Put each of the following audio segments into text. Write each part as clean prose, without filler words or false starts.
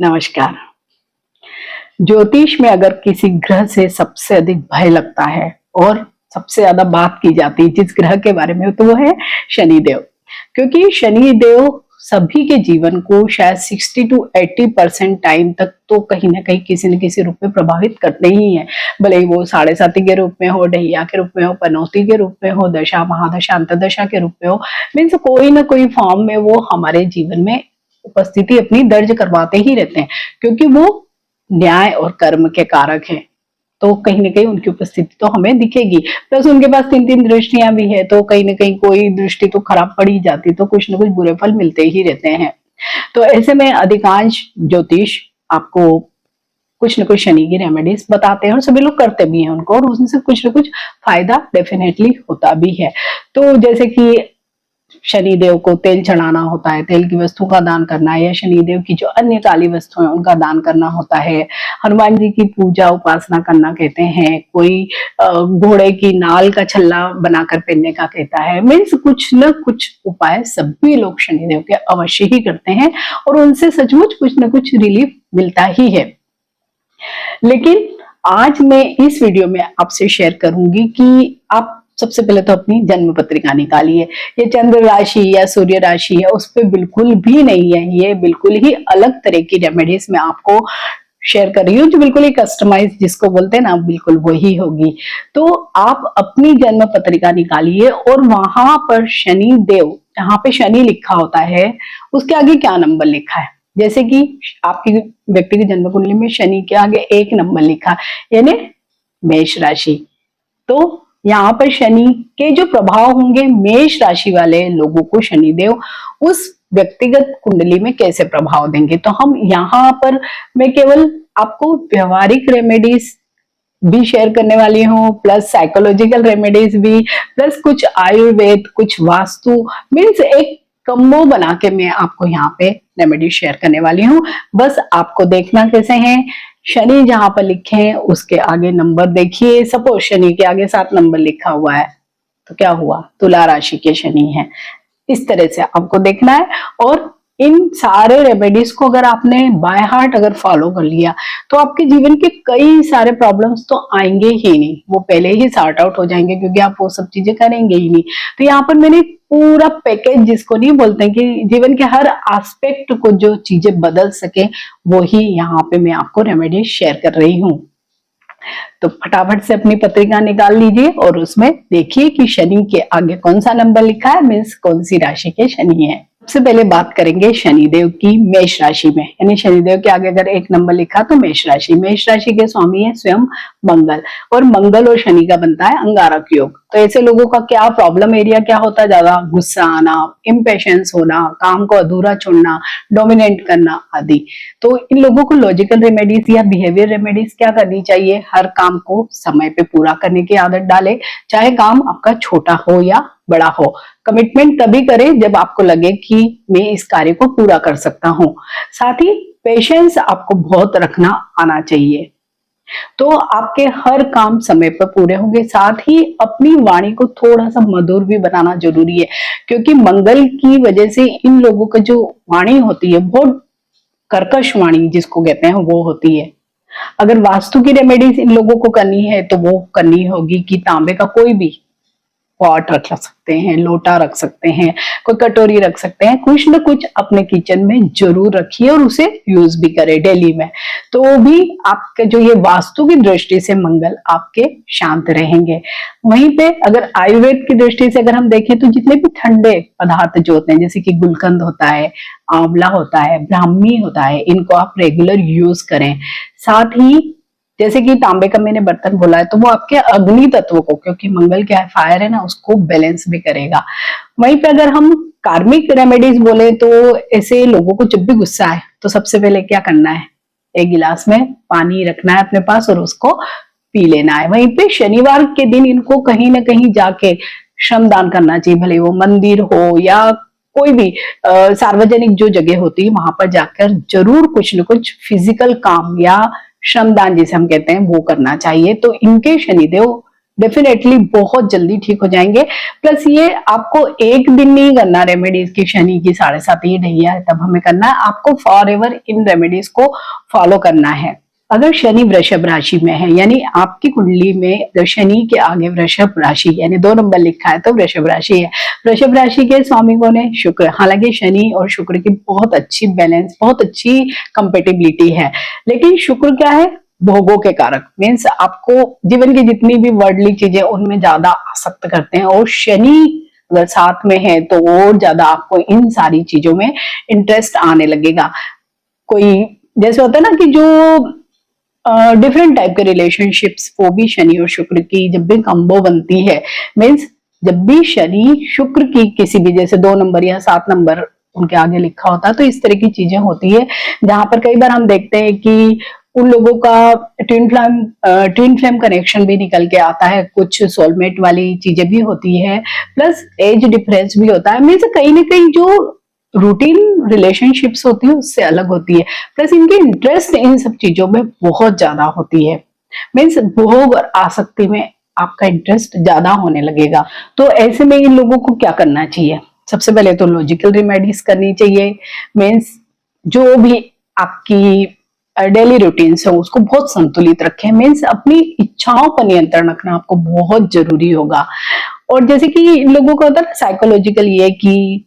नमस्कार। ज्योतिष में अगर किसी ग्रह से सबसे अधिक भय लगता है और सबसे ज्यादा बात की जाती है जिस ग्रह के बारे में, तो वो है शनिदेव। क्योंकि शनिदेव सभी के जीवन को शायद 60 to 80% टाइम तक तो कहीं ना कहीं किसी न किसी रूप में प्रभावित करते ही हैं। भले ही वो साढ़े साथी के रूप में हो, ढैया के रूप में हो, पनौती के रूप में हो, दशा महादशा अंतदशा के रूप में हो, मीन्स कोई ना कोई फॉर्म में वो हमारे जीवन में उपस्थिति अपनी दर्ज करवाते ही रहते हैं। क्योंकि वो न्याय और कर्म के कारक हैं, तो कहीं ना कहीं उनकी उपस्थिति तो हमें दिखेगी। प्लस उनके पास 3-3 दृष्टियां भी है, तो कहीं ना कहीं कोई दृष्टि तो खराब पड़ ही जाती, तो कुछ ना कुछ बुरे फल मिलते ही रहते हैं। तो ऐसे में अधिकांश ज्योतिष आपको कुछ न कुछ शनि की रेमेडीज बताते हैं और सभी लोग करते भी हैं उनको, और उनसे कुछ न कुछ फायदा डेफिनेटली होता भी है। तो जैसे कि शनिदेव को तेल चढ़ाना होता है, तेल की वस्तु का दान करना है, या शनिदेव की जो अन्य काली वस्तु है उनका दान करना होता है। हनुमान जी की पूजा उपासना करना कहते हैं, कोई घोड़े की नाल का छल्ला बनाकर पहनने का कहता है। मीन्स कुछ न कुछ उपाय सभी लोग शनिदेव के अवश्य ही करते हैं और उनसे सचमुच कुछ न कुछ रिलीफ मिलता ही है। लेकिन आज मैं इस वीडियो में आपसे शेयर करूंगी कि आप सबसे पहले तो अपनी जन्म पत्रिका निकालिए। ये चंद्र राशि या सूर्य राशि है उस पर बिल्कुल भी नहीं है, ये बिल्कुल ही अलग तरह की रेमेडीज मैं आपको शेयर कर रही हूँ, जो बिल्कुल ही कस्टमाइज जिसको बोलते हैं ना, बिल्कुल वही होगी। तो आप अपनी जन्म पत्रिका निकालिए और वहां पर शनि देव, जहाँ पे शनि लिखा होता है उसके आगे क्या नंबर लिखा है। जैसे कि आपकी व्यक्ति की जन्म कुंडली में शनि के आगे 1 नंबर लिखा, यानी मेष राशि, तो यहाँ पर शनि के जो प्रभाव होंगे मेष राशि वाले लोगों को शनिदेव उस व्यक्तिगत कुंडली में कैसे प्रभाव देंगे। तो हम यहाँ पर मैं केवल आपको व्यवहारिक रेमेडीज भी शेयर करने वाली हूँ, प्लस साइकोलॉजिकल रेमेडीज भी, प्लस कुछ आयुर्वेद, कुछ वास्तु, मीन्स एक कम्बो बना के मैं आपको यहाँ पे रेमेडी शेयर करने वाली हूँ। बस आपको देखना कैसे है, शनि जहां पर लिखे हैं उसके आगे नंबर देखिए। सपोज शनि के आगे 7 नंबर लिखा हुआ है, तो क्या हुआ, तुला राशि के शनि है। इस तरह से आपको देखना है और इन सारे रेमेडीज को अगर आपने बाय हार्ट अगर फॉलो कर लिया तो आपके जीवन के कई सारे प्रॉब्लम्स तो आएंगे ही नहीं, वो पहले ही सॉर्ट आउट हो जाएंगे, क्योंकि आप वो सब चीजें करेंगे ही नहीं। तो यहाँ पर मैंने पूरा पैकेज, जिसको नहीं बोलते कि जीवन के हर एस्पेक्ट को जो चीजें बदल सके, वो ही यहाँ पे मैं आपको रेमेडीज शेयर कर रही हूँ। तो फटाफट से अपनी पत्रिका निकाल लीजिए और उसमें देखिए कि शनि के आगे कौन सा नंबर लिखा है, मीन्स कौन सी राशि के शनि है। सबसे पहले बात करेंगे शनिदेव की मेष राशि में, यानी शनिदेव के आगे अगर 1 नंबर लिखा तो मेष राशि। मेष राशि के स्वामी है स्वयं मंगल, और मंगल और शनि का बनता है अंगारक योग। तो ऐसे लोगों का क्या प्रॉब्लम एरिया क्या होता है, ज्यादा गुस्सा आना, इम्पेशंस होना, काम को अधूरा छोड़ना, डोमिनेट करना आदि। तो इन लोगों को लॉजिकल रेमेडीज या बिहेवियर रेमेडीज क्या करनी चाहिए, हर काम को समय पे पूरा करने की आदत डाले, चाहे काम आपका छोटा हो या बड़ा हो। कमिटमेंट तभी करें जब आपको लगे कि मैं इस कार्य को पूरा कर सकता हूं। साथ ही पेशेंस आपको बहुत रखना आना चाहिए, तो आपके हर काम समय पर पूरे होंगे। साथ ही अपनी वाणी को थोड़ा सा मधुर भी बनाना जरूरी है, क्योंकि मंगल की वजह से इन लोगों का जो वाणी होती है बहुत कर्कश वाणी जिसको कहते हैं वो होती है। अगर वास्तु की रेमेडीज इन लोगों को करनी है तो वो करनी होगी कि तांबे का कोई भी पॉट रख सकते हैं, लोटा रख सकते हैं, कोई कटोरी रख सकते हैं, कुछ न कुछ अपने किचन में जरूर रखिए और उसे यूज भी करें डेली में। तो भी आपके जो ये वास्तु की दृष्टि से मंगल आपके शांत रहेंगे। वहीं पे अगर आयुर्वेद की दृष्टि से अगर हम देखें तो जितने भी ठंडे पदार्थ जो होते हैं, जैसे कि गुलकंद होता है, आंवला होता है, ब्राह्मी होता है, इनको आप रेगुलर यूज करें। साथ ही जैसे कि तांबे का मैंने बर्तन बोला है, तो वो आपके अग्नि तत्व को, क्योंकि मंगल क्या है, फायर है ना, उसको बैलेंस भी करेगा। वहीं पे अगर हम कार्मिक रेमेडीज बोले तो ऐसे लोगों को जब भी गुस्सा आए तो सबसे पहले क्या करना है, 1 गिलास में पानी रखना है अपने पास और उसको पी लेना है। वहीं पे शनिवार के दिन इनको कहीं ना कहीं जाके श्रमदान करना चाहिए, भले वो मंदिर हो या कोई भी सार्वजनिक जो जगह होती है वहां पर जाकर जरूर कुछ न कुछ फिजिकल काम या श्रमदान जिसे हम कहते हैं वो करना चाहिए। तो इनके शनिदेव डेफिनेटली बहुत जल्दी ठीक हो जाएंगे। प्लस ये आपको एक दिन नहीं करना रेमेडीज की, शनि की 7.5 ये ढैया है तब हमें करना है, आपको फॉर एवर इन रेमेडीज को फॉलो करना है। अगर शनि वृषभ राशि में है, यानी आपकी कुंडली में अगर शनि के आगे वृषभ राशि यानी 2 नंबर लिखा है तो वृषभ राशि है। वृषभ राशि के स्वामी कौन है? शुक्र। हालांकि शनि और शुक्र की बहुत अच्छी बैलेंस, बहुत अच्छी कंपेटिबिलिटी है, लेकिन शुक्र क्या है? भोगों के कारक, मीन्स आपको जीवन की जितनी भी वर्ल्डली चीजें उनमें ज्यादा आसक्त करते हैं, और शनि अगर साथ में है तो और ज्यादा आपको इन सारी चीजों में इंटरेस्ट आने लगेगा। कोई जैसे होता है ना कि जो डिफरेंट टाइप के रिलेशनशिप्स, वो भी शनि और शुक्र की जब भी कॉम्बो बनती है, मीन्स जब भी शनि शुक्र की किसी भी जैसे 2 नंबर या 7 नंबर उनके आगे लिखा होता है तो इस तरह की चीजें होती है, जहां पर कई बार हम देखते हैं कि उन लोगों का ट्विन फ्लेम कनेक्शन भी निकल के आता है, कुछ सोलमेट वाली चीजें भी होती है, प्लस एज डिफरेंस भी होता है। मीन्स कहीं ना कहीं जो रूटीन रिलेशनशिप्स होती है उससे अलग होती है, प्लस इनके इंटरेस्ट इन सब चीजों में बहुत ज्यादा होती है। मीन्स भोग और आसक्ति में आपका इंटरेस्ट ज्यादा होने लगेगा। तो ऐसे में इन लोगों को क्या करना चाहिए? सबसे पहले तो लॉजिकल रेमेडीज करनी चाहिए। मीन्स जो भी आपकी डेली रूटीन है उसको बहुत संतुलित रखें। मीन्स अपनी इच्छाओं पर नियंत्रण रखना आपको बहुत जरूरी होगा। और जैसे कि इन लोगों का होता है साइकोलॉजिकल, ये कि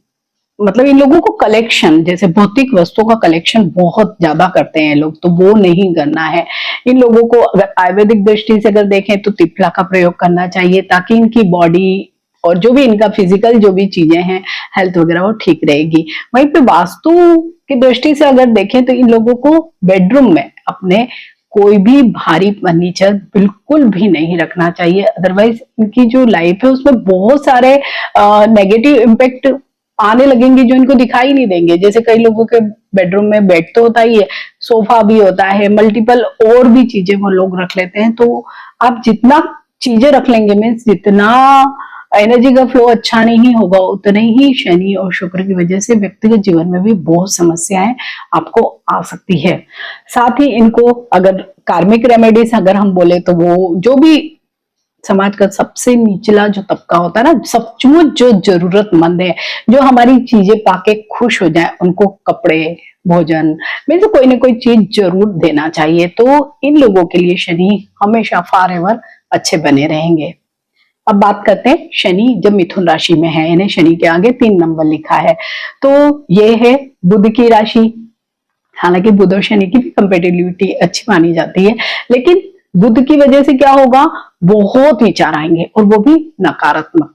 मतलब इन लोगों को कलेक्शन, जैसे भौतिक वस्तुओं का कलेक्शन बहुत ज्यादा करते हैं लोग, तो वो नहीं करना है। इन लोगों को अगर आयुर्वेदिक दृष्टि से अगर देखें तो तिपला का प्रयोग करना चाहिए, ताकि इनकी बॉडी और जो भी इनका फिजिकल जो भी चीजें हैं, हेल्थ वगैरह, वो ठीक रहेगी। वहीं पे वास्तु की दृष्टि से अगर देखें तो इन लोगों को बेडरूम में अपने कोई भी भारी फर्नीचर बिल्कुल भी नहीं रखना चाहिए, अदरवाइज इनकी जो लाइफ है उसमें बहुत सारे नेगेटिव इम्पैक्ट आने लगेंगे जो इनको दिखाई नहीं देंगे। जैसे कई लोगों के बेडरूम में बेड तो होता ही है, सोफा भी होता है, मल्टीपल और भी चीजें वो लोग रख लेते हैं। तो आप जितना चीजें रख लेंगे, मीन्स जितना एनर्जी का फ्लो अच्छा नहीं होगा, उतने ही शनि और शुक्र की वजह से व्यक्तिगत जीवन में भी बहुत समस्याएं आपको आ सकती है। साथ ही इनको अगर कार्मिक रेमेडीज अगर हम बोले तो वो जो भी समाज का सबसे निचला जो तबका होता है ना, सचमुच जो जरूरतमंद है, जो हमारी चीजें पाके खुश हो जाए, उनको कपड़े, भोजन, मीन्स कोई ना कोई चीज जरूर देना चाहिए। तो इन लोगों के लिए शनि हमेशा फॉर एवर अच्छे बने रहेंगे। अब बात करते हैं शनि जब मिथुन राशि में है, यानी शनि के आगे 3 नंबर लिखा है, तो ये है बुध की राशि। हालांकि बुध और शनि की भी कंपेटिबिलिटी अच्छी मानी जाती है, लेकिन बुध की वजह से क्या होगा, बहुत विचार आएंगे और वो भी नकारात्मक,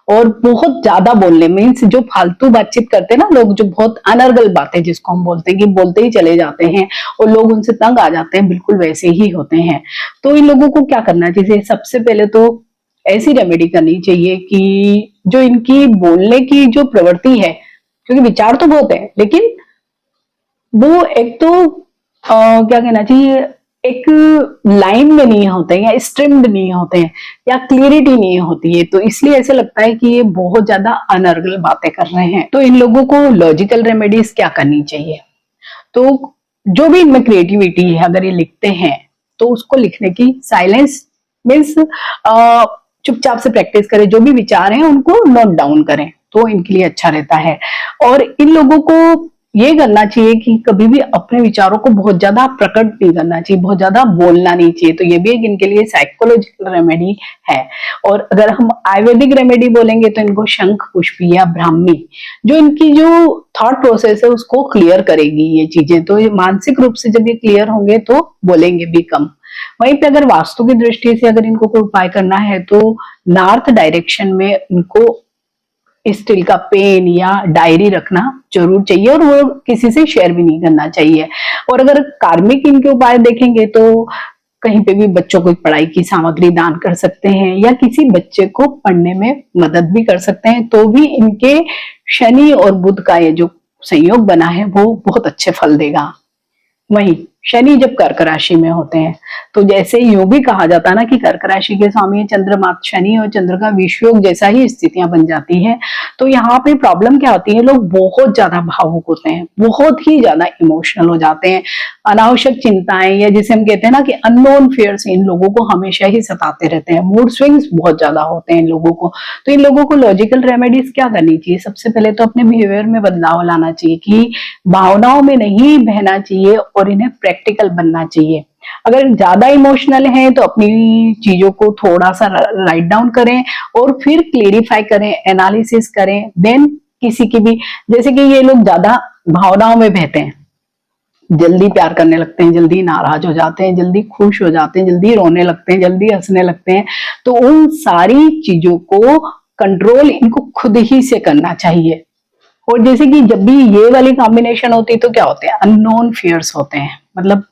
और बहुत ज्यादा बोलने, मीन्स जो फालतू बातचीत करते हैं ना लोग, जो बहुत अनर्गल बातें जिसको हम बोलते हैं कि बोलते ही चले जाते हैं और लोग उनसे तंग आ जाते हैं, बिल्कुल वैसे ही होते हैं। तो इन लोगों को क्या करना चाहिए? सबसे पहले तो ऐसी रेमेडी करनी चाहिए कि जो इनकी बोलने की जो प्रवृत्ति है, क्योंकि विचार तो बहुत है, लेकिन वो एक तो क्या कहना चाहिए, एक लाइन में नहीं होते या स्ट्रिम्ड नहीं होते हैं या क्लियरिटी नहीं होती है, तो इसलिए ऐसे लगता है कि ये बहुत ज्यादा अनर्गल बातें कर रहे हैं। तो इन लोगों को लॉजिकल रेमेडीज क्या करनी चाहिए? तो जो भी इनमें क्रिएटिविटी है, अगर ये लिखते हैं तो उसको लिखने की साइलेंस, मीन्स चुपचाप से प्रैक्टिस करें, जो भी विचार हैं उनको नोट डाउन करें, तो इनके लिए अच्छा रहता है। और इन लोगों को ये करना चाहिए कि कभी भी अपने विचारों को बहुत ज्यादा प्रकट नहीं करना चाहिए, बहुत ज्यादा बोलना नहीं चाहिए। तो ये भी एक इनके लिए साइकोलॉजिकल रेमेडी है। और अगर हम आयुर्वेदिक रेमेडी बोलेंगे तो इनको शंख पुष्पी या ब्राह्मी, जो इनकी जो थॉट प्रोसेस है उसको क्लियर करेगी ये चीजें। तो ये मानसिक रूप से जब ये क्लियर होंगे तो बोलेंगे भी कम। वहीं पे अगर वास्तु की दृष्टि से अगर इनको कोई उपाय करना है तो नॉर्थ डायरेक्शन में इनको स्टील का पेन या डायरी रखना जरूर चाहिए, और वो किसी से शेयर भी नहीं करना चाहिए। और अगर कार्मिक इनके उपाय देखेंगे तो कहीं पे भी बच्चों को पढ़ाई की सामग्री दान कर सकते हैं, या किसी बच्चे को पढ़ने में मदद भी कर सकते हैं, तो भी इनके शनि और बुध का ये जो संयोग बना है वो बहुत अच्छे फल देगा। वहीं शनि जब कर्क राशि में होते हैं तो जैसे यूं भी कहा जाता है ना कि कर्क राशि के स्वामी चंद्रमा, शनि और चंद्र का विषयोग जैसा ही स्थितियां बन जाती हैं। तो यहाँ पे प्रॉब्लम क्या होती है, लोग बहुत ज्यादा भावुक होते हैं, बहुत ही ज्यादा इमोशनल हो जाते हैं। अनावश्यक चिंताएं या जिसे हम कहते हैं ना कि अननोन फियर्स इन लोगों को हमेशा ही सताते रहते हैं। मूड स्विंग्स बहुत ज्यादा होते हैं इन लोगों को। तो इन लोगों को लॉजिकल रेमेडीज क्या करनी चाहिए, सबसे पहले तो अपने बिहेवियर में बदलाव लाना चाहिए कि भावनाओं में नहीं बहना चाहिए और इन्हें प्रैक्टिकल बनना चाहिए। अगर ज्यादा इमोशनल है तो अपनी चीजों को थोड़ा सा राइट डाउन करें और फिर क्लियरिफाई करें, एनालिसिस करें, देन किसी की भी, जैसे कि ये लोग ज्यादा भावनाओं में बहते हैं, जल्दी प्यार करने लगते हैं, जल्दी नाराज हो जाते हैं, जल्दी खुश हो जाते हैं, जल्दी रोने लगते हैं, जल्दी हंसने लगते हैं। तो उन सारी चीजों को कंट्रोल इनको खुद ही से करना चाहिए। और जैसे कि जब भी ये वाली कॉम्बिनेशन होती है तो क्या होते हैं, अननोन फियर्स होते हैं, मतलब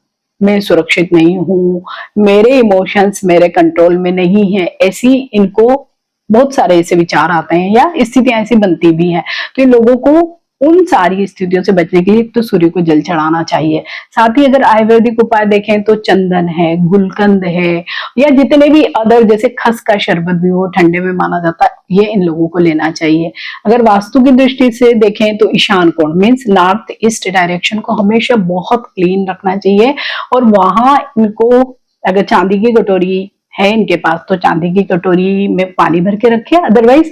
मैं सुरक्षित नहीं हूँ, मेरे इमोशंस मेरे कंट्रोल में नहीं है, ऐसी इनको बहुत सारे ऐसे विचार आते हैं या स्थितियां ऐसी बनती भी है। तो इन लोगों को उन सारी स्थितियों से बचने के लिए तो सूर्य को जल चढ़ाना चाहिए। साथ ही अगर आयुर्वेदिक उपाय देखें तो चंदन है, गुलकंद है, या जितने भी अदर, जैसे खस का शरबत भी वो ठंडे में माना जाता है, ये इन लोगों को लेना चाहिए। अगर वास्तु की दृष्टि से देखें तो ईशान कोण मीन्स नॉर्थ ईस्ट डायरेक्शन को हमेशा बहुत क्लीन रखना चाहिए। और वहां इनको अगर चांदी की कटोरी है इनके पास तो चांदी की कटोरी में पानी भर के रखे, अदरवाइज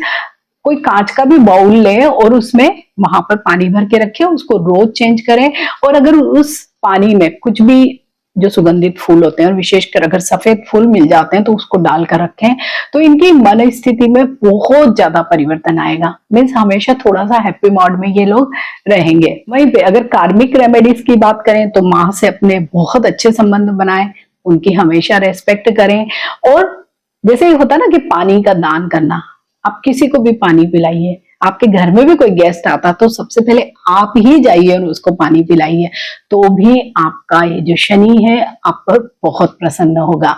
कोई कांच का भी बाउल ले और उसमें वहां पर पानी भर के रखे, उसको रोज चेंज करें। और अगर उस पानी में कुछ भी जो सुगंधित फूल होते हैं और विशेषकर अगर सफेद फूल मिल जाते हैं तो उसको डालकर रखें, तो इनकी मन स्थिति में बहुत ज्यादा परिवर्तन आएगा। मीन्स हमेशा थोड़ा सा हैप्पी मूड में ये लोग रहेंगे। वहीं पे अगर कार्मिक रेमेडीज की बात करें तो माँ से अपने बहुत अच्छे संबंध बनाएं, उनकी हमेशा रेस्पेक्ट करें। और जैसे होता है ना कि पानी का दान करना, आप किसी को भी पानी पिलाइए। आपके घर में भी कोई गेस्ट आता तो सबसे पहले आप ही जाइए और उसको पानी पिलाइए, तो भी आपका ये जो शनि है आप पर बहुत प्रसन्न होगा।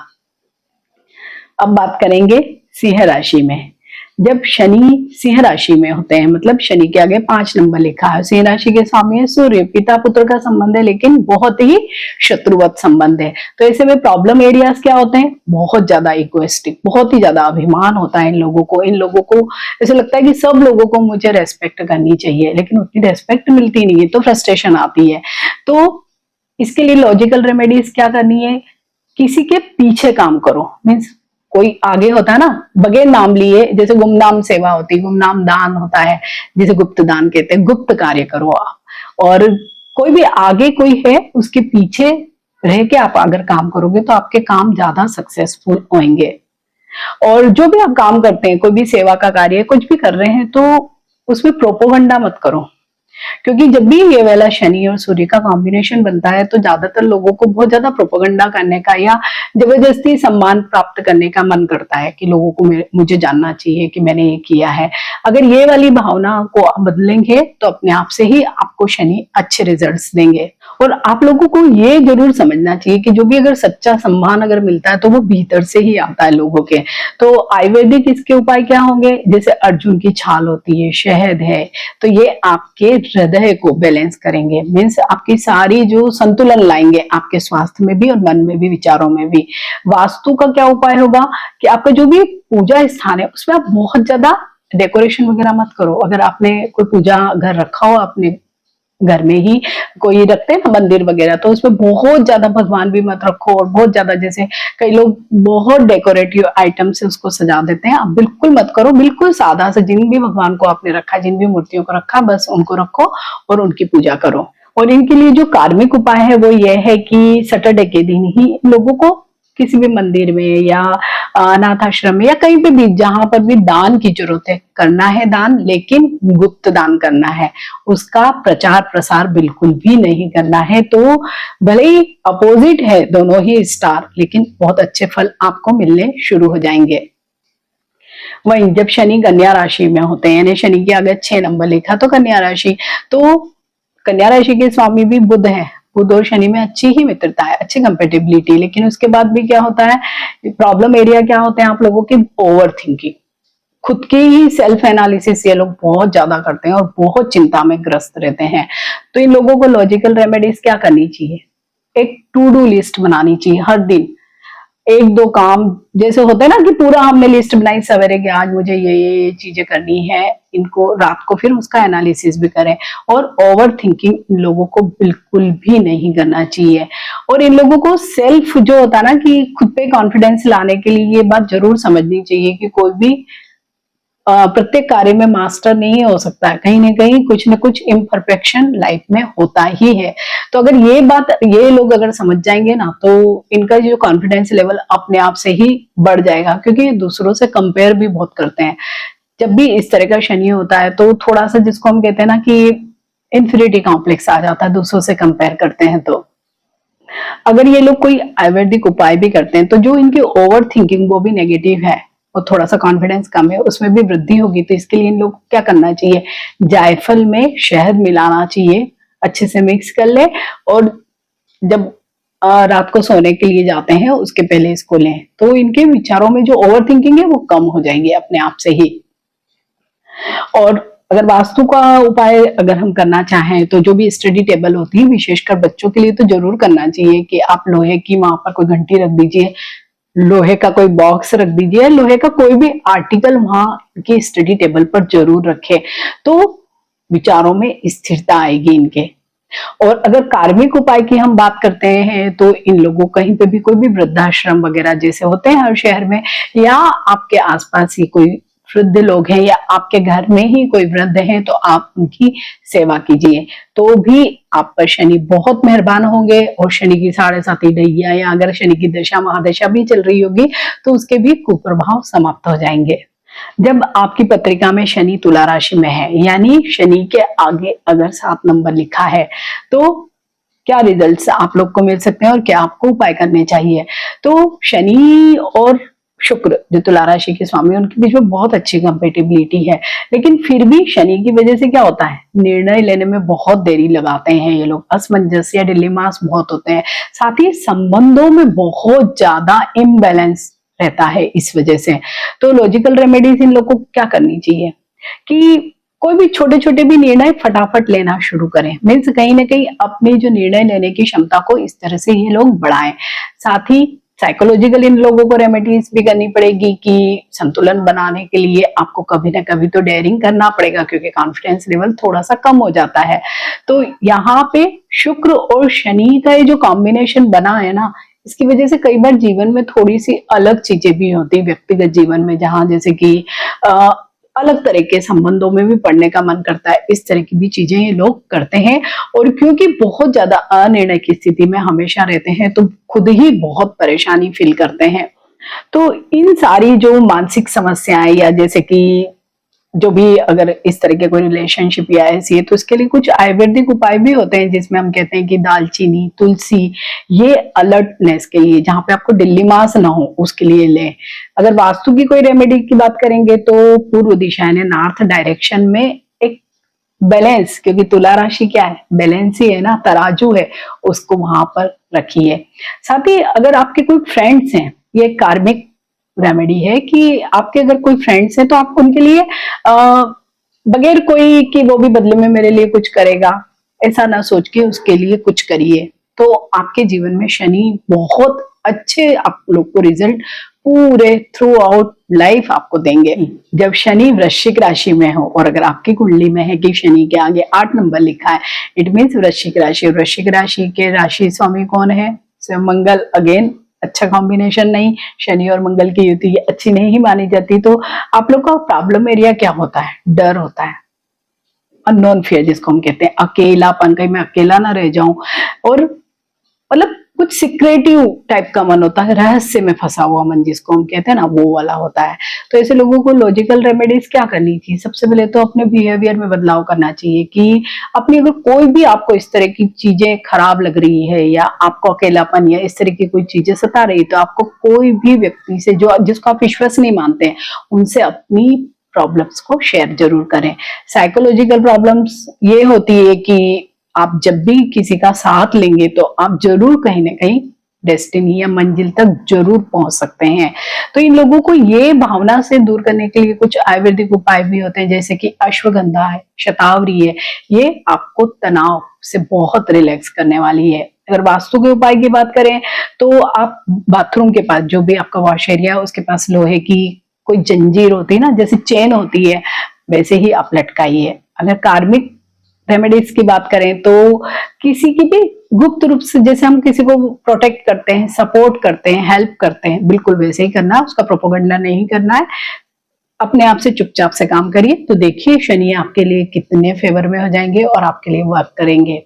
अब बात करेंगे सिंह राशि में। जब शनि सिंह राशि में होते हैं, मतलब शनि के आगे 5 नंबर लिखा है, सिंह राशि के स्वामी है सूर्य, पिता पुत्र का संबंध है लेकिन बहुत ही शत्रुवत संबंध है। तो ऐसे में प्रॉब्लम एरियाज क्या होते हैं, बहुत ज्यादा इगोइस्टिक, बहुत ही ज्यादा अभिमान होता है इन लोगों को। इन लोगों को ऐसा लगता है कि सब लोगों को मुझे रेस्पेक्ट करनी चाहिए, लेकिन उतनी रेस्पेक्ट मिलती नहीं है तो फ्रस्ट्रेशन आती है। तो इसके लिए लॉजिकल रेमेडीज क्या करनी है, किसी के पीछे काम करो। मीन्स कोई आगे होता है ना, बगैर नाम लिए, जैसे गुमनाम सेवा होती है, गुमनाम दान होता है जिसे गुप्त दान कहते हैं, गुप्त कार्य करो आप। और कोई भी आगे कोई है उसके पीछे रह के आप अगर काम करोगे तो आपके काम ज्यादा सक्सेसफुल होंगे। और जो भी आप काम करते हैं, कोई भी सेवा का कार्य कुछ भी कर रहे हैं तो उसमें प्रोपोगंडा मत करो, क्योंकि जब भी ये वाला शनि और सूर्य का कॉम्बिनेशन बनता है तो ज्यादातर लोगों को बहुत ज्यादा प्रोपेगेंडा करने का या जबरदस्ती सम्मान प्राप्त करने का मन करता है कि लोगों को मुझे जानना चाहिए कि मैंने ये किया है। अगर ये वाली भावना को आप बदलेंगे तो अपने आप से ही आपको शनि अच्छे रिजल्ट्स देंगे। और आप लोगों को ये जरूर समझना चाहिए कि जो भी अगर सच्चा सम्मान अगर मिलता है तो वो भीतर से ही आता है लोगों के। तो आयुर्वेदिक इसके उपाय क्या होंगे, जैसे अर्जुन की छाल होती है, शहद है, तो ये आपके हृदय को बैलेंस करेंगे। मीन्स आपकी सारी जो संतुलन लाएंगे आपके स्वास्थ्य में भी और मन में भी, विचारों में भी। वास्तु का क्या उपाय होगा कि आपका जो भी पूजा स्थान है उसमें आप बहुत ज्यादा डेकोरेशन वगैरह मत करो। अगर आपने कोई पूजा घर रखा हो, अपने घर में ही कोई रखते हैं ना मंदिर वगैरह, तो उसमें बहुत ज्यादा भगवान भी मत रखो। और बहुत ज्यादा, जैसे कई लोग बहुत डेकोरेटिव आइटम से उसको सजा देते हैं, आप बिल्कुल मत करो। बिल्कुल सादा से जिन भी भगवान को आपने रखा, जिन भी मूर्तियों को रखा, बस उनको रखो और उनकी पूजा करो। और इनके लिए जो कार्मिक उपाय है वो ये है कि सैटरडे के दिन ही लोगों को किसी भी मंदिर में या अनाथ आश्रम में या कहीं पे भी जहां पर भी दान की जरूरत है, करना है दान, लेकिन गुप्त दान करना है। उसका प्रचार प्रसार बिल्कुल भी नहीं करना है। तो भले ही अपोजिट है दोनों ही स्टार, लेकिन बहुत अच्छे फल आपको मिलने शुरू हो जाएंगे। वहीं जब शनि कन्या राशि में होते हैं, यानी शनि के आगे 6 नंबर लिखा तो कन्या राशि, तो कन्या राशि के स्वामी भी बुध है। बुध और शनि में अच्छी ही मित्रता है, अच्छी कंपेटेबिलिटी। लेकिन उसके बाद भी क्या होता है, प्रॉब्लम एरिया क्या होते हैं आप लोगों की, ओवर थिंकिंग, खुद की ही सेल्फ एनालिसिस ये लोग बहुत ज्यादा करते हैं और बहुत चिंता में ग्रस्त रहते हैं। तो इन लोगों को लॉजिकल रेमेडीज क्या करनी चाहिए, एक टू डू लिस्ट बनानी चाहिए हर दिन। एक दो काम जैसे होता है ना कि पूरा हमने लिस्ट बनाई सवेरे कि आज मुझे ये चीजें करनी है, इनको रात को फिर उसका एनालिसिस भी करें। और ओवर थिंकिंग इन लोगों को बिल्कुल भी नहीं करना चाहिए। और इन लोगों को सेल्फ जो होता है ना कि खुद पे कॉन्फिडेंस लाने के लिए ये बात जरूर समझनी चाहिए कि कोई भी प्रत्येक कार्य में मास्टर नहीं हो सकता है, कहीं ना कहीं कुछ ना कुछ इम्परफेक्शन लाइफ में होता ही है। तो अगर ये लोग अगर समझ जाएंगे ना, तो इनका जो कॉन्फिडेंस लेवल अपने आप से ही बढ़ जाएगा, क्योंकि दूसरों से कंपेयर भी बहुत करते हैं। जब भी इस तरह का शनि होता है तो थोड़ा सा, जिसको हम कहते हैं ना कि इंफिनिटी कॉम्प्लेक्स आ जाता है, दूसरों से कंपेयर करते हैं। तो अगर ये लोग कोई आयुर्वेदिक उपाय भी करते हैं तो जो इनकी ओवर थिंकिंग वो भी नेगेटिव है और थोड़ा सा कॉन्फिडेंस कम है, उसमें भी वृद्धि होगी। तो इसके लिए इन लोग को क्या करना चाहिए, जायफल में शहद मिलाना चाहिए, अच्छे से मिक्स कर ले, और जब रात को सोने के लिए जाते हैं उसके पहले इसको लें, तो इनके विचारों में जो ओवर थिंकिंग है वो कम हो जाएंगे अपने आप से ही। और अगर वास्तु का उपाय अगर हम करना चाहें तो जो भी स्टडी टेबल होती है विशेषकर बच्चों के लिए तो जरूर करना चाहिए कि आप लोहे की वहां पर कोई घंटी रख दीजिए, लोहे का कोई बॉक्स रख दीजिए, लोहे का कोई भी आर्टिकल वहां की स्टडी टेबल पर जरूर रखें। तो विचारों में स्थिरता आएगी इनके। और अगर कार्मिक उपाय की हम बात करते हैं तो इन लोगों कहीं पे भी कोई भी वृद्धाश्रम वगैरह जैसे होते हैं हर शहर में, या आपके आसपास ही कोई वृद्ध लोग हैं या आपके घर में ही कोई वृद्ध हैं, तो आप उनकी सेवा कीजिए, तो भी आप पर शनि बहुत मेहरबान होंगे। और शनि की 7.5 ढैया या अगर शनि की दशा महादशा भी चल रही होगी तो उसके भी कुप्रभाव समाप्त हो जाएंगे। जब आपकी पत्रिका में शनि तुला राशि में है, यानी शनि के आगे अगर 7 नंबर लिखा है, तो क्या रिजल्ट्स आप लोग को मिल सकते हैं और क्या आपको उपाय करने चाहिए। तो शनि और शुक्र जो तुला राशि के स्वामी, उनके बीच में बहुत अच्छी कंपेटिबिलिटी है, लेकिन फिर भी शनि की वजह से क्या होता है, निर्णय लेने में बहुत देरी लगाते हैं ये लोग, असमंजस या डिलेमास बहुत होते हैं, साथ ही संबंधों में बहुत ज्यादा इम्बैलेंस रहता है इस वजह से। तो लॉजिकल रेमेडीज इन लोग को क्या करनी चाहिए कि कोई भी छोटे छोटे भी निर्णय फटाफट लेना शुरू करें, मीन्स कहीं ना कहीं अपनी जो निर्णय लेने की क्षमता को इस तरह से ये लोग बढ़ाएं। साथ ही साइकोलॉजिकल इन लोगों को रेमेडीज भी करनी पड़ेगी कि संतुलन बनाने के लिए आपको कभी ना कभी तो डेयरिंग करना पड़ेगा, क्योंकि कॉन्फिडेंस लेवल थोड़ा सा कम हो जाता है। तो यहाँ पे शुक्र और शनि का ये जो कॉम्बिनेशन बना है ना, इसकी वजह से कई बार जीवन में थोड़ी सी अलग चीजें भी होती है व्यक्तिगत जीवन में, जहां जैसे कि अलग तरह के संबंधों में भी पढ़ने का मन करता है, इस तरह की भी चीजें ये लोग करते हैं। और क्योंकि बहुत ज्यादा अनिर्णय की स्थिति में हमेशा रहते हैं तो खुद ही बहुत परेशानी फील करते हैं। तो इन सारी जो मानसिक समस्याएं या जैसे कि जो भी अगर इस तरह के कोई रिलेशनशिप या ऐसी है, तो इसके लिए कुछ आयुर्वेदिक उपाय भी होते हैं, जिसमें हम कहते हैं कि दालचीनी, तुलसी, ये अलर्टनेस के लिए, जहां पे आपको डिल्लीमास ना हो उसके लिए लें। अगर वास्तु की कोई रेमेडी की बात करेंगे तो पूर्व दिशा यानी नॉर्थ डायरेक्शन में एक बैलेंस, क्योंकि तुला राशि क्या है, बैलेंस ही है ना, तराजू है, उसको वहां पर रखिए। साथ ही अगर आपके कोई फ्रेंड्स हैं, ये कार्मिक रेमेडी है कि आपके अगर कोई फ्रेंड्स हैं तो आप उनके लिए बगैर कोई कि वो भी बदले में मेरे लिए कुछ करेगा, ऐसा ना सोच के उसके लिए कुछ करिए, तो आपके जीवन में शनि बहुत अच्छे आप लोग को रिजल्ट पूरे थ्रू आउट लाइफ आपको देंगे। जब शनि वृश्चिक राशि में हो और अगर आपकी कुंडली में है कि शनि के आगे 8 नंबर लिखा है, इट मीन्स वृश्चिक राशि। वृश्चिक राशि के राशि स्वामी कौन है, मंगल। अगेन अच्छा कॉम्बिनेशन नहीं, शनि और मंगल की युति अच्छी नहीं मानी जाती। तो आप लोग का प्रॉब्लम एरिया क्या होता है, डर होता है, अननोन फियर जिसको हम कहते हैं, अकेलापन, कहीं मैं अकेला ना रह जाऊं, और मतलब कुछ सिक्रेटिव टाइप का मन होता है, रहस्य में फंसा हुआ मन जिसको हम कहते हैं ना, वो वाला होता है। तो ऐसे लोगों को लॉजिकल रेमेडीज क्या करनी चाहिए, सबसे पहले तो अपने बिहेवियर में बदलाव करना चाहिए कि अपनी अगर कोई भी आपको इस तरह की चीजें खराब लग रही है या आपको अकेलापन या इस तरह की कोई चीजें सता रही, तो आपको कोई भी व्यक्ति से जो जिसको आप विश्वास नहीं मानते हैं उनसे अपनी प्रॉब्लम्स को शेयर जरूर करें। साइकोलॉजिकल प्रॉब्लम्स ये होती है कि आप जब भी किसी का साथ लेंगे तो आप जरूर कहीं ना कहीं डेस्टिनी या मंजिल तक जरूर पहुंच सकते हैं। तो इन लोगों को ये भावना से दूर करने के लिए कुछ आयुर्वेदिक उपाय भी होते हैं, जैसे कि अश्वगंधा है, शतावरी है, ये आपको तनाव से बहुत रिलैक्स करने वाली है। अगर वास्तु के उपाय की बात करें तो आप बाथरूम के पास जो भी आपका वॉश एरिया है उसके पास लोहे की कोई जंजीर होती है ना, जैसे चेन होती है, वैसे ही आप लटकाइए। अगर कार्मिक रेमेडीज की बात करें तो किसी की भी गुप्त रूप से, जैसे हम किसी को प्रोटेक्ट करते हैं, सपोर्ट करते हैं, हेल्प करते हैं, बिल्कुल वैसे ही करना है, उसका प्रोपोगंडा नहीं करना है। अपने आप से चुपचाप से काम करिए तो देखिए शनि आपके लिए कितने फेवर में हो जाएंगे और आपके लिए वर्क करेंगे।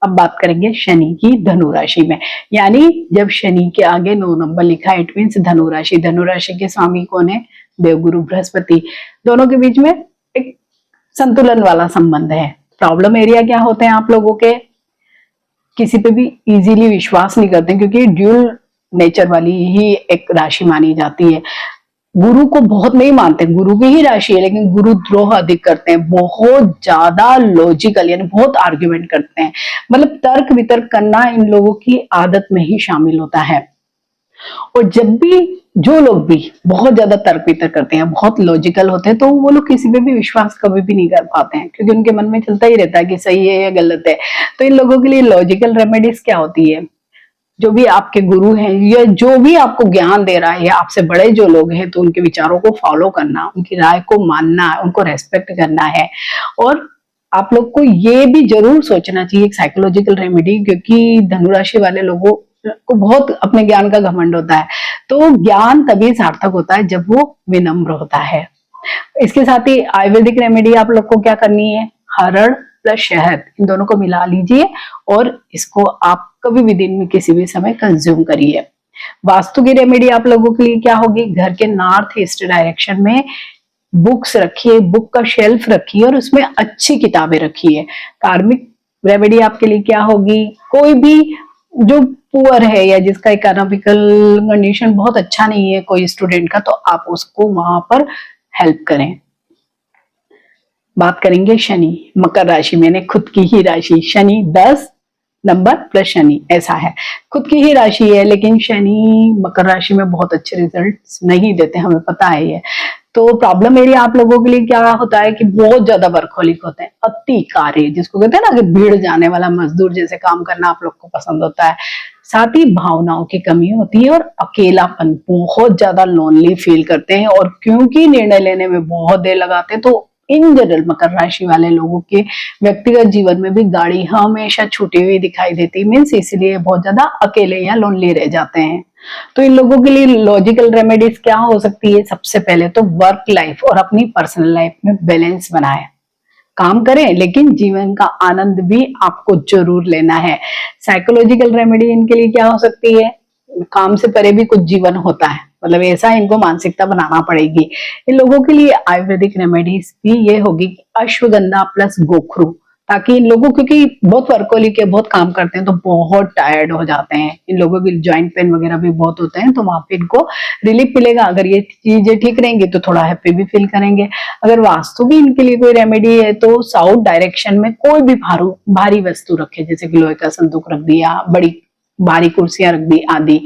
अब बात करेंगे शनि की धनु राशि में, यानी जब शनि के आगे 9 नंबर लिखा है इट मीन्स धनु राशि। धनु राशि के स्वामी कौन है? देवगुरु बृहस्पति। दोनों के बीच में एक संतुलन वाला संबंध है। प्रॉब्लम एरिया क्या होते हैं आप लोगों के? किसी पे भी इजीली विश्वास नहीं करते क्योंकि ड्यूल नेचर वाली ही एक राशि मानी जाती है। गुरु को बहुत नहीं मानते, गुरु की ही राशि है लेकिन गुरु द्रोह अधिक करते हैं, बहुत ज्यादा लॉजिकल यानी बहुत आर्ग्यूमेंट करते हैं, मतलब तर्क वितर्क करना इन लोगों की आदत में ही शामिल होता है। और जब भी जो लोग भी बहुत ज्यादा तर्क वितर्क करते हैं, बहुत लॉजिकल होते हैं, तो वो लोग किसी पे भी विश्वास कभी भी नहीं कर पाते हैं क्योंकि उनके मन में चलता ही रहता है कि सही है या गलत है। तो इन लोगों के लिए लॉजिकल रेमेडीज क्या होती है? जो भी आपके गुरु हैं या जो भी आपको ज्ञान दे रहा है या आपसे बड़े जो लोग हैं तो उनके विचारों को फॉलो करना, उनकी राय को मानना, उनको रेस्पेक्ट करना है। और आप लोग को ये भी जरूर सोचना चाहिए एक साइकोलॉजिकल रेमेडी, क्योंकि धनुराशि वाले लोगों को बहुत अपने ज्ञान का घमंड होता है, तो ज्ञान तभी सार्थक होता है जब वो विनम्र होता है। इसके साथ ही आयुर्वेदिक रेमेडी आप लोग को क्या करनी है? हरड़ प्लस शहद, इन दोनों को मिला लीजिए और इसको आप कभी भी दिन में किसी भी समय कंज्यूम करिए। वास्तु की रेमेडी आप लोगों के लिए क्या होगी? घर के नॉर्थ ईस्ट डायरेक्शन में बुक्स रखिए, बुक का शेल्फ रखिए और उसमें अच्छी किताबें रखिए। कार्मिक रेमेडी आपके लिए क्या होगी? कोई भी जो पुअर है या जिसका इकोनॉमिकल कंडीशन बहुत अच्छा नहीं है कोई स्टूडेंट का, तो आप उसको वहां पर हेल्प करें। बात करेंगे शनि, मकर राशि में, खुद की ही राशि। शनि 10 नंबर प्लस शनि, ऐसा है, खुद की ही राशि है लेकिन शनि मकर राशि में बहुत अच्छे रिजल्ट्स नहीं देते, हमें पता है ये। तो प्रॉब्लम एरिया आप लोगों के लिए क्या होता है कि बहुत ज्यादा वर्कहोलिक होते हैं, अति कार्य जिसको कहते हैं ना कि भीड़ जाने वाला मजदूर जैसे काम करना आप लोग को पसंद होता है। साथ ही भावनाओं की कमी होती है और अकेलापन, बहुत ज्यादा लोनली फील करते हैं और क्योंकि निर्णय लेने में बहुत देर लगाते हैं तो इन जनरल मकर राशि वाले लोगों के व्यक्तिगत जीवन में भी गाड़ी हमेशा छूटी हुई दिखाई देती, मीन्स इसलिए बहुत ज्यादा अकेले या लोनली रह जाते हैं। तो इन लोगों के लिए लॉजिकल रेमेडीज क्या हो सकती है? सबसे पहले तो वर्क लाइफ और अपनी पर्सनल लाइफ में बैलेंस बनाए, काम करें लेकिन जीवन का आनंद भी आपको जरूर लेना है। साइकोलॉजिकल रेमेडी इनके लिए क्या हो सकती है? काम से परे भी कुछ जीवन होता है, मतलब ऐसा इनको मानसिकता बनाना पड़ेगी। इन लोगों के लिए आयुर्वेदिक रेमेडीज भी ये होगी कि अश्वगंधा प्लस गोखरू, ताकि इन लोगों, क्योंकि बहुत वर्कोलिक है, बहुत काम करते हैं तो बहुत टायर्ड हो जाते हैं, इन लोगों की जॉइंट पेन वगैरह भी बहुत होते हैं, तो वहां पे इनको रिलीफ मिलेगा। अगर ये चीजें ठीक रहेंगी तो थोड़ा हैप्पी भी फील करेंगे। अगर वास्तु भी इनके लिए कोई रेमेडी है तो साउथ डायरेक्शन में कोई भी भारी वस्तु रखे, जैसे कि लोहे का संदूक रख दिया, बड़ी भारी कुर्सियां रख दी आदि।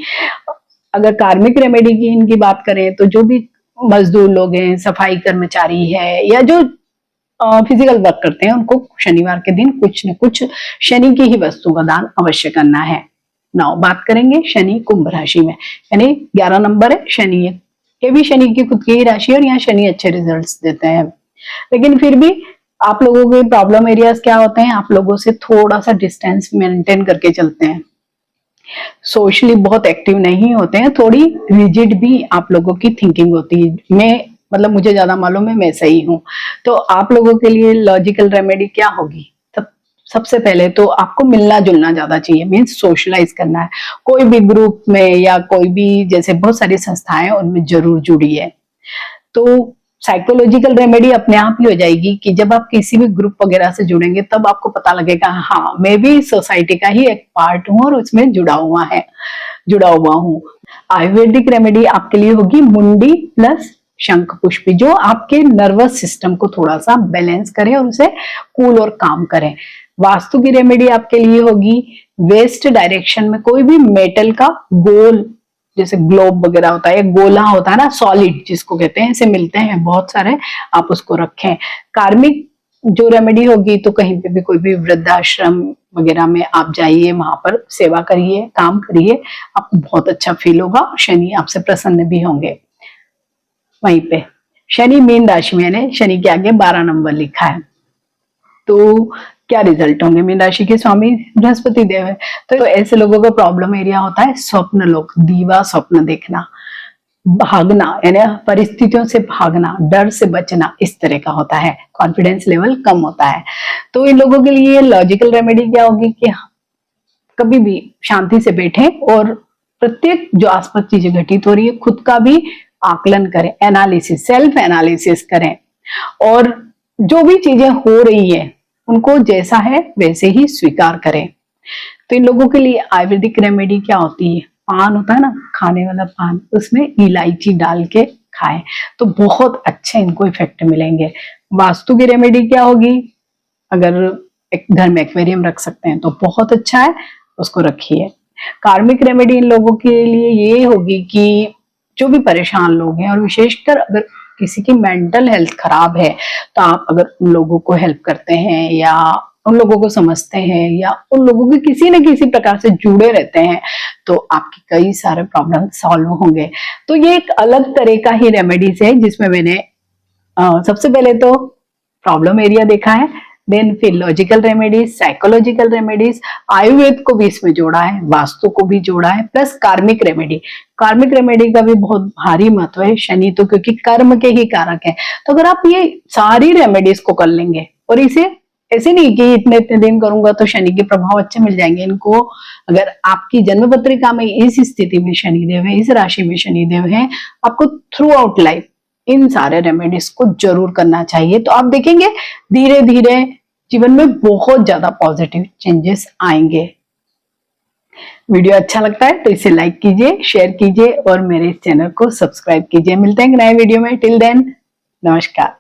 अगर कार्मिक रेमेडी की इनकी बात करें तो जो भी मजदूर लोग हैं, सफाई कर्मचारी है या जो फिजिकल वर्क करते हैं, उनको शनिवार के दिन कुछ न कुछ शनि की ही वस्तु का दान अवश्य करना है। नाउ बात करेंगे शनि कुंभ राशि में, यानी 11 नंबर है शनि है, ये भी शनि की खुद की ही राशि है और यहाँ शनि अच्छे रिजल्ट्स देते हैं। लेकिन फिर भी आप लोगों के प्रॉब्लम एरियाज क्या होते हैं? आप लोगों से थोड़ा सा डिस्टेंस मेंटेन करके चलते हैं, सोशली बहुत एक्टिव नहीं होते हैं, थोड़ी रिजिड भी आप लोगों की थिंकिंग होती है। मैं मतलब मुझे ज्यादा मालूम है, मैं सही हूँ। तो आप लोगों के लिए लॉजिकल रेमेडी क्या होगी? सबसे पहले तो आपको मिलना जुलना ज्यादा चाहिए, मीन्स सोशलाइज करना है। कोई भी ग्रुप में या कोई भी, जैसे बहुत सारी संस्थाएं, उनमें जरूर जुड़िए। तो साइकोलॉजिकल रेमेडी अपने आप ही हो जाएगी कि जब आप किसी भी ग्रुप वगैरह से जुड़ेंगे तब आपको पता लगेगा हाँ मैं भी सोसाइटी का ही एक पार्ट हूँ और उसमें जुड़ा हुआ हूँ। आयुर्वेदिक रेमेडी आपके लिए होगी मुंडी प्लस शंख पुष्पी, जो आपके नर्वस सिस्टम को थोड़ा सा बैलेंस करे और उसे कूल और काम करे। वास्तु की रेमेडी आपके लिए होगी वेस्ट डायरेक्शन में कोई भी मेटल का गोल, जैसे ग्लोब वगैरह होता है, गोला होता है ना, सॉलिड जिसको कहते हैं, ऐसे मिलते हैं बहुत सारे, आप उसको रखें। कार्मिक जो रेमेडी होगी तो कहीं पे भी कोई भी वृद्धाश्रम वगैरह में आप जाइए, वहां पर सेवा करिए, काम करिए, आपको बहुत अच्छा फील होगा, शनि आपसे प्रसन्न भी होंगे। वहीं पे शनि मीन राशि में, यानी शनि के आगे 12 नंबर लिखा है, तो क्या रिजल्ट होंगे? मीन राशि के स्वामी बृहस्पति देव है, तो ऐसे लोगों का प्रॉब्लम एरिया होता है स्वप्न लोक, दीवा स्वप्न देखना, भागना, यानी परिस्थितियों से भागना, डर से बचना, इस तरह का होता है, कॉन्फिडेंस लेवल कम होता है। तो इन लोगों के लिए लॉजिकल रेमेडी क्या होगी कि कभी भी शांति से बैठें और प्रत्येक जो आसपास चीजें घटित हो रही है खुद का भी आकलन करें, एनालिसिस, सेल्फ एनालिसिस करें, और जो भी चीजें हो रही है उनको जैसा है वैसे ही स्वीकार करें। तो इन लोगों के लिए आयुर्वेदिक रेमेडी क्या होती है? पान होता है ना, खाने वाला पान, उसमें इलायची डाल के खाएं तो बहुत अच्छे इनको इफेक्ट मिलेंगे। वास्तु की रेमेडी क्या होगी? अगर एक घर में एक्वेरियम रख सकते हैं तो बहुत अच्छा है, उसको रखिए। कार्मिक रेमेडी इन लोगों के लिए ये होगी कि जो भी परेशान लोग हैं, और विशेषकर अगर किसी की मेंटल हेल्थ खराब है, तो आप अगर उन लोगों को हेल्प करते हैं या उन लोगों को समझते हैं या उन लोगों के किसी न किसी प्रकार से जुड़े रहते हैं, तो आपकी कई सारे प्रॉब्लम सॉल्व होंगे। तो ये एक अलग तरह का ही रेमेडीज है, जिसमें मैंने सबसे पहले तो प्रॉब्लम एरिया देखा है, देन फिर logical remedies, psychological remedies, Ayurveda को भी इसमें जोड़ा है, वास्तु को भी जोड़ा है, प्लस कार्मिक रेमेडी। कार्मिक रेमेडी का भी बहुत भारी महत्व है, शनि तो क्योंकि कर्म के ही कारक है। तो अगर आप ये सारी रेमेडीज को कर लेंगे, और इसे ऐसे नहीं कि इतने इतने दिन करूंगा तो शनि के प्रभाव अच्छे मिल जाएंगे, इनको अगर आपकी जन्म पत्रिका में इस स्थिति में शनिदेव है, इस राशि में शनिदेव है, आपको थ्रू आउट लाइफ इन सारे रेमेडीज को जरूर करना चाहिए। तो आप देखेंगे धीरे धीरे जीवन में बहुत ज्यादा पॉजिटिव चेंजेस आएंगे। वीडियो अच्छा लगता है तो इसे लाइक कीजिए, शेयर कीजिए और मेरे इस चैनल को सब्सक्राइब कीजिए। मिलते हैं नए वीडियो में, टिल देन नमस्कार।